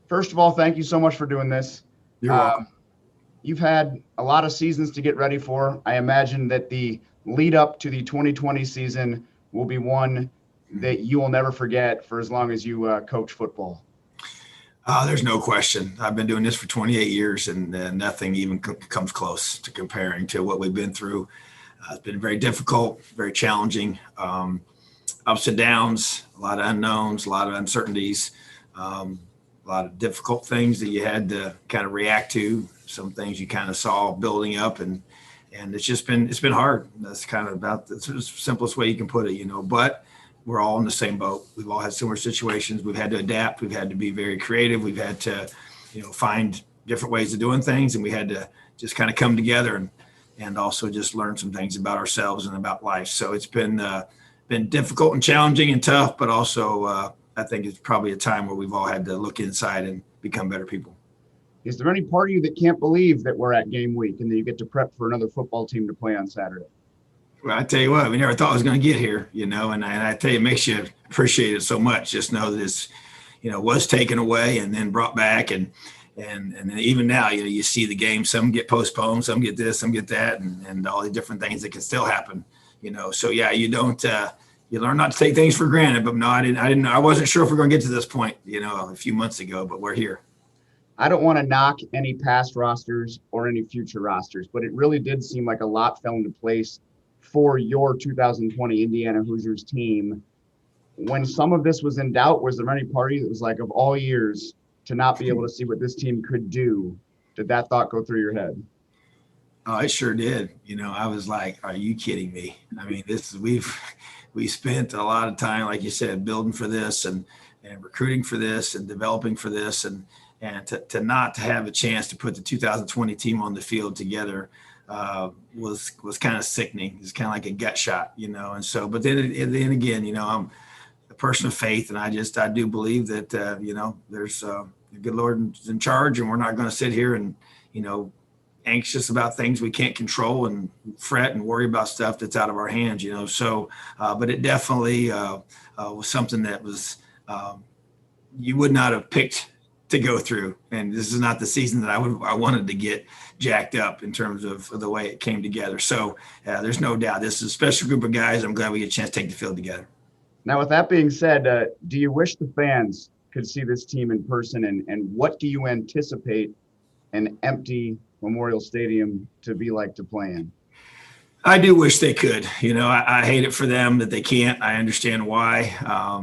First of all, thank you so much for doing this. You're welcome. You've had a lot of seasons to get ready for. I imagine that the lead up to the 2020 season will be one that you will never forget for as long as you coach football. There's no question. I've been doing this for 28 years, and nothing even comes close to comparing to what we've been through. It's been very difficult, very challenging, ups and downs, a lot of unknowns, a lot of uncertainties, a lot of difficult things that you had to kind of react to. Some things you kind of saw building up, and it's been hard. That's kind of about the simplest way you can put it, but we're all in the same boat. We've all had similar situations. We've had to adapt. We've had to be very creative. We've had to, find different ways of doing things, and we had to just kind of come together and also just learn some things about ourselves and about life. So it's been difficult and challenging and tough, but also I think it's probably a time where we've all had to look inside and become better people. Is there any part of you that can't believe that we're at game week and that you get to prep for another football team to play on Saturday? Well, I tell you what, we never thought it was going to get here, and I tell you, it makes you appreciate it so much. Just know that it's, was taken away and then brought back. And then even now, you see the game, some get postponed, some get this, some get that, and all the different things that can still happen, So yeah, you don't, you learn not to take things for granted, but no, I wasn't sure if we're going to get to this point, a few months ago, but we're here. I don't want to knock any past rosters or any future rosters, but it really did seem like a lot fell into place for your 2020 Indiana Hoosiers team. When some of this was in doubt, was there any party that was like, of all years, to not be able to see what this team could do? Did that thought go through your head? Oh, it sure did. I was like, are you kidding me? I mean, we spent a lot of time, like you said, building for this and recruiting for this and developing for this, and to not have a chance to put the 2020 team on the field together was kind of sickening. It's kind of like a gut shot, and so, but then again, I'm a person of faith, and I do believe that, there's the good Lord is in charge, and we're not going to sit here and, anxious about things we can't control and fret and worry about stuff that's out of our hands, so, but it definitely was something that was, you would not have picked to go through. And this is not the season that I wanted to get jacked up in terms of the way it came together. So there's no doubt this is a special group of guys. I'm glad we get a chance to take the field together. Now, with that being said, do you wish the fans could see this team in person, and what do you anticipate an empty Memorial Stadium to be like to play in? I do wish they could. I hate it for them that they can't. I understand why.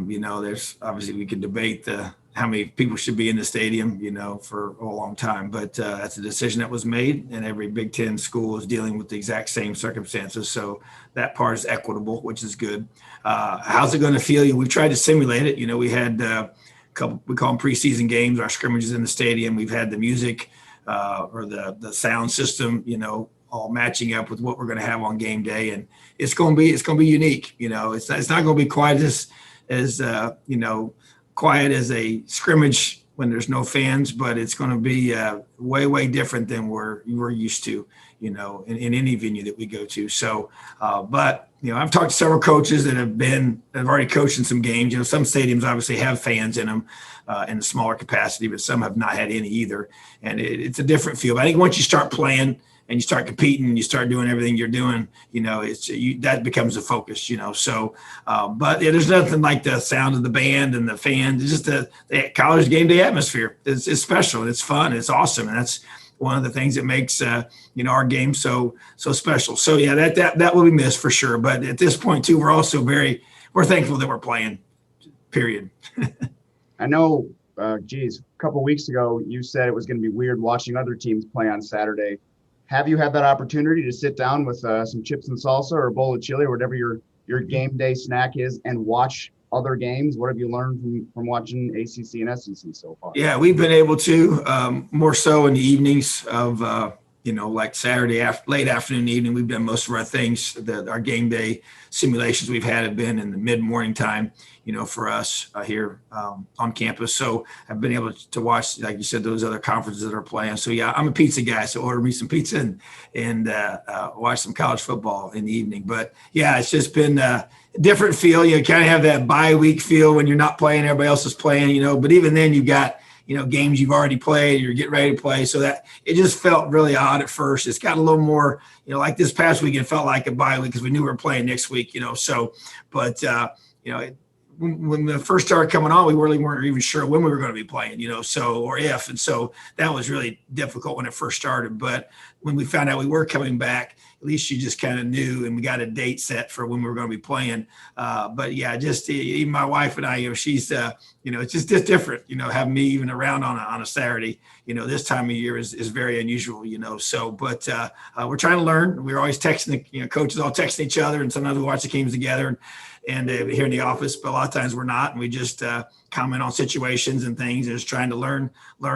There's obviously, we could debate how many people should be in the stadium, for a long time. But that's a decision that was made, and every Big Ten school is dealing with the exact same circumstances. So that part is equitable, which is good. How's it going to feel? We've tried to simulate it. We had a couple, we call them preseason games, our scrimmages in the stadium. We've had the music or the sound system, all matching up with what we're going to have on game day. And it's going to be unique. It's not going to be quite as quiet as a scrimmage when there's no fans, but it's going to be way, way different than we're used to, in any venue that we go to. So, but, I've talked to several coaches that have already coached in some games. Some stadiums obviously have fans in them in a smaller capacity, but some have not had any either. And it's a different feel. But I think once you start playing and you start competing and you start doing everything you're doing, that becomes a focus, So, but there's nothing like the sound of the band and the fans. It's just the college game day atmosphere. It's special. It's fun. It's awesome. And that's one of the things that makes, our game so special. So yeah, that will be missed for sure. But at this point too, we're also we're thankful that we're playing, period. I know, a couple of weeks ago, you said it was going to be weird watching other teams play on Saturday. Have you had that opportunity to sit down with some chips and salsa or a bowl of chili or whatever your game day snack is and watch other games? What have you learned from watching ACC and SEC so far? Yeah, we've been able to, more so in the evenings of, like Saturday, late afternoon, evening. We've done most of our things. Our game day simulations we've had have been in the mid-morning time, for us here on campus. So I've been able to watch, like you said, those other conferences that are playing. So yeah, I'm a pizza guy, so order me some pizza and watch some college football in the evening. But yeah, it's just been a different feel. You kind of have that bye week feel when you're not playing, everybody else is playing, but even then you've got games you've already played, you're getting ready to play. So that it just felt really odd at first. It's got a little more, like this past week, it felt like a bye week because we knew we were playing next week, so, but, when the first started coming on, we really weren't even sure when we were going to be playing, or if. And so that was really difficult when it first started. But when we found out we were coming back, at least you just kind of knew, and we got a date set for when we were going to be playing. But yeah, just even my wife and I, she's, it's just different, having me even around on a Saturday, this time of year is very unusual, so, but we're trying to learn. We're always texting, coaches all texting each other, and sometimes we watch the games together and here in the office, but a lot of times we're not, and we just comment on situations and things, and just trying to learn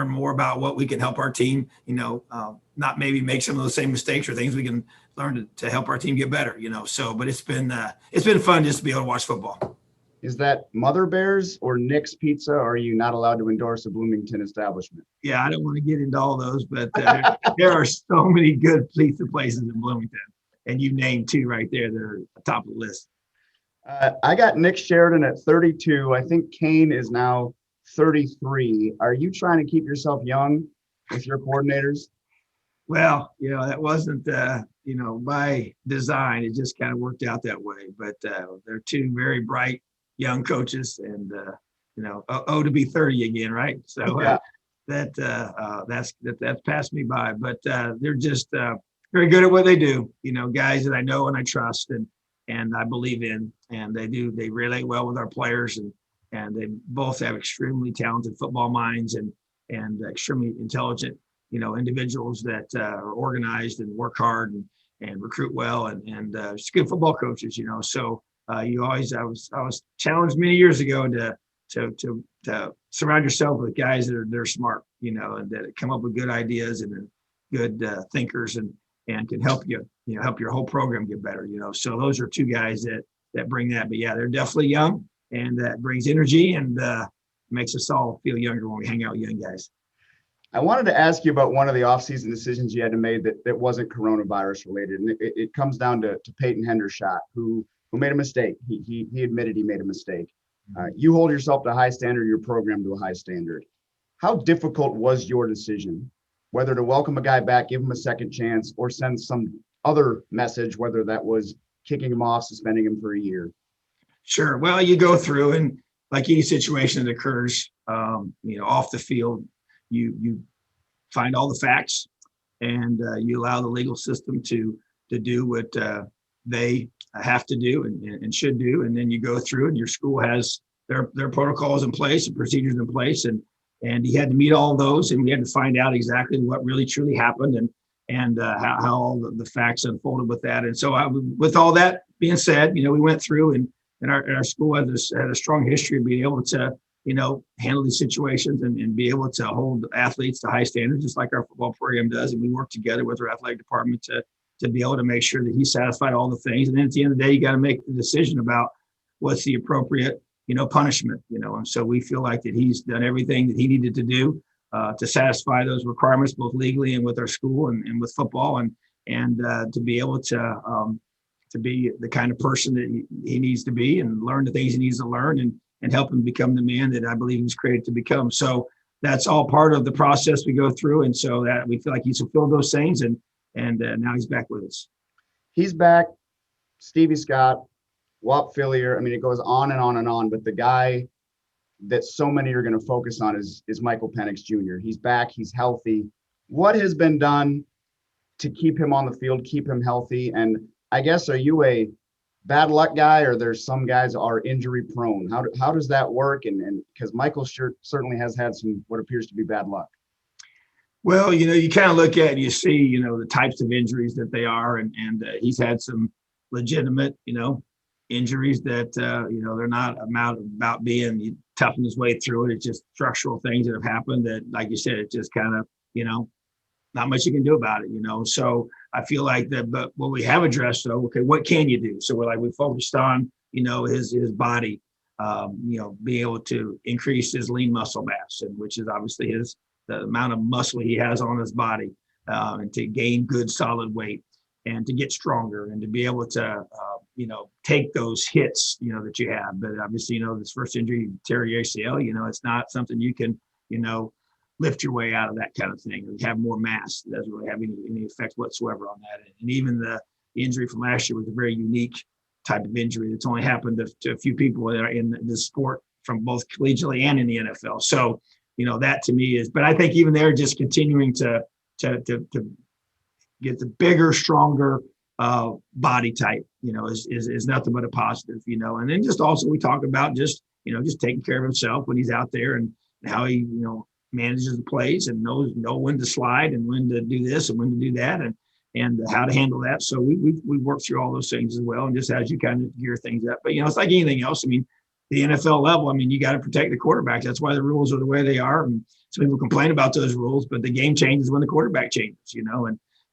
more about what we can help our team, not maybe make some of those same mistakes or things we can learn to help our team get better, so, but it's been fun just to be able to watch football. Is that Mother Bears or Nick's Pizza, or are you not allowed to endorse a Bloomington establishment? Yeah, I don't want to get into all those, but there are so many good pizza places in Bloomington, and you named two right there. They're top of the list. I got Nick Sheridan at 32. I think Kane is now 33. Are you trying to keep yourself young with your coordinators? Well, that wasn't, by design. It just kind of worked out that way. But they're two very bright young coaches, and, to be 30 again, right? So yeah. That's passed me by. But they're just very good at what they do. Guys that I know and I trust and I believe in, and they relate well with our players, and they both have extremely talented football minds and extremely intelligent, individuals that are organized and work hard and recruit well and just good football coaches, so I was challenged many years ago to surround yourself with guys that are smart, and that come up with good ideas and good thinkers and can help help your whole program get better, so those are two guys that bring that. But yeah, they're definitely young, and that brings energy and makes us all feel younger when we hang out with young guys. I wanted to ask you about one of the offseason decisions you had to make that wasn't coronavirus related, and it comes down to Peyton Hendershot, who made a mistake. He admitted he made a mistake. You hold yourself to a high standard, your program to a high standard. How difficult was your decision, whether to welcome a guy back, give him a second chance, or send some other message, whether that was kicking him off, suspending him for a year? Sure. Well, you go through, and like any situation that occurs, off the field, you find all the facts, and you allow the legal system to do what they have to do and should do. And then you go through, and your school has their protocols in place and procedures in place. And he had to meet all those, and we had to find out exactly what really truly happened and how all the facts unfolded with that. And so with all that being said, we went through, and our school had a strong history of being able to, handle these situations and be able to hold athletes to high standards, just like our football program does. And we work together with our athletic department to be able to make sure that he satisfied all the things. And then at the end of the day, you got to make the decision about what's the appropriate, punishment, and so we feel like that he's done everything that he needed to do to satisfy those requirements, both legally and with our school and with football, and to be able to be the kind of person that he needs to be and learn the things he needs to learn and help him become the man that I believe he's created to become. So that's all part of the process we go through. And so that we feel like he's fulfilled those things, and now he's back with us. He's back. Stevie Scott, Whop Fillier. I mean, it goes on and on and on, but the guy that so many are going to focus on is Michael Penick Jr. He's back. He's healthy. What has been done to keep him on the field, keep him healthy? And I guess, are you a bad luck guy, or there's some guys are injury prone? How does that work? And because Michael certainly has had some what appears to be bad luck. Well, you kind of look at it and you see, the types of injuries that they are, and he's had some legitimate, injuries that, they're not about being toughing his way through it. It's just structural things that have happened that, like you said, it just kind of, not much you can do about it, So I feel like that, but what we have addressed, though, okay, what can you do? So we focused on, his body, being able to increase his lean muscle mass, and which is obviously the amount of muscle he has on his body, and to gain good solid weight and to get stronger and to be able to, take those hits, that you have. But obviously, this first injury, tear your ACL, it's not something you can, lift your way out of that kind of thing and have more mass. It doesn't really have any effect whatsoever on that. And even the injury from last year was a very unique type of injury that's only happened to a few people in the sport from both collegiately and in the NFL. So, that to me is, but I think even they're just continuing to get the bigger, stronger body type, is nothing but a positive, and then just also we talk about just taking care of himself when he's out there and how he, manages the plays and know when to slide and when to do this and when to do that and how to handle that. So we work through all those things as well. And just as you kind of gear things up, but it's like anything else. I mean, the NFL level, you got to protect the quarterback. That's why the rules are the way they are. And some people complain about those rules, but the game changes when the quarterback changes,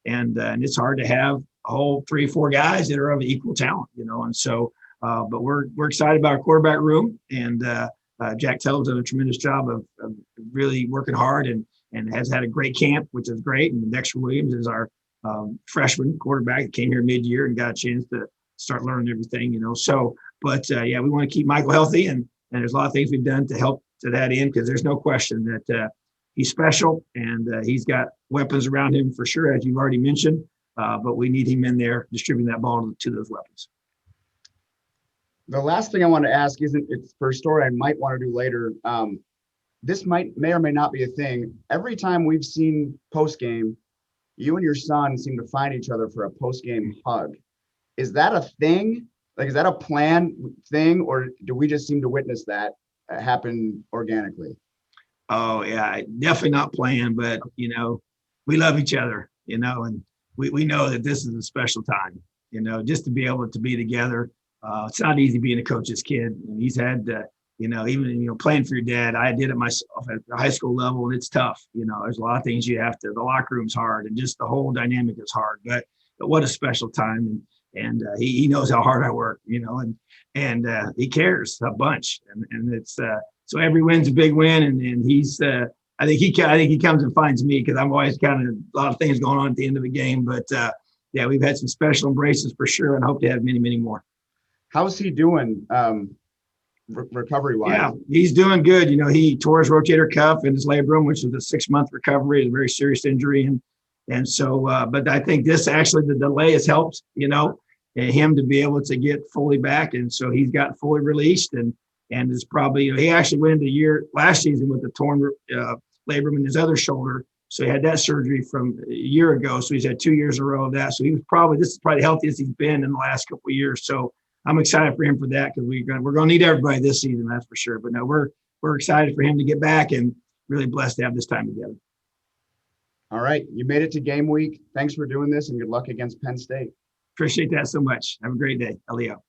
and it's hard to have a whole 3 or 4 guys that are of equal talent, and so, but we're excited about our quarterback room, and Jack Taylor's done a tremendous job of really working hard and has had a great camp, which is great. And Dexter Williams is our freshman quarterback that came here mid-year and got a chance to start learning everything, So, but we want to keep Michael healthy, and there's a lot of things we've done to help to that end, because there's no question that he's special and he's got weapons around him for sure, as you've already mentioned. But we need him in there distributing that ball to those weapons. The last thing I want to ask it's for a story I might want to do later. This may or may not be a thing. Every time we've seen postgame, you and your son seem to find each other for a postgame hug. Is that a thing? Like, is that a planned thing, or do we just seem to witness that happen organically? Oh yeah, definitely not planned, but we love each other, and we know that this is a special time, just to be able to be together. It's not easy being a coach's kid. And he's had, even, playing for your dad. I did it myself at the high school level, and it's tough. There's a lot of things you have to, the locker room's hard, and just the whole dynamic is hard, but what a special time. And he knows how hard I work, and he cares a bunch. And it's, so every win's a big win. And he's, I think he comes and finds me, because I'm always kind of a lot of things going on at the end of the game. But we've had some special embraces for sure, and hope to have many, many more. How's he doing recovery-wise? Yeah, he's doing good. He tore his rotator cuff in his labrum, which was a 6-month recovery, a very serious injury. And so, but I think this actually, the delay has helped, him to be able to get fully back. And so he's gotten fully released, and is probably, he actually went into the year last season with a torn labrum in his other shoulder. So he had that surgery from a year ago. So he's had 2 years in a row of that. So this is probably the healthiest he's been in the last couple of years. So I'm excited for him for that, because we're going to need everybody this season, that's for sure. But no, we're excited for him to get back, and really blessed to have this time together. All right. You made it to game week. Thanks for doing this, and good luck against Penn State. Appreciate that so much. Have a great day. Elio.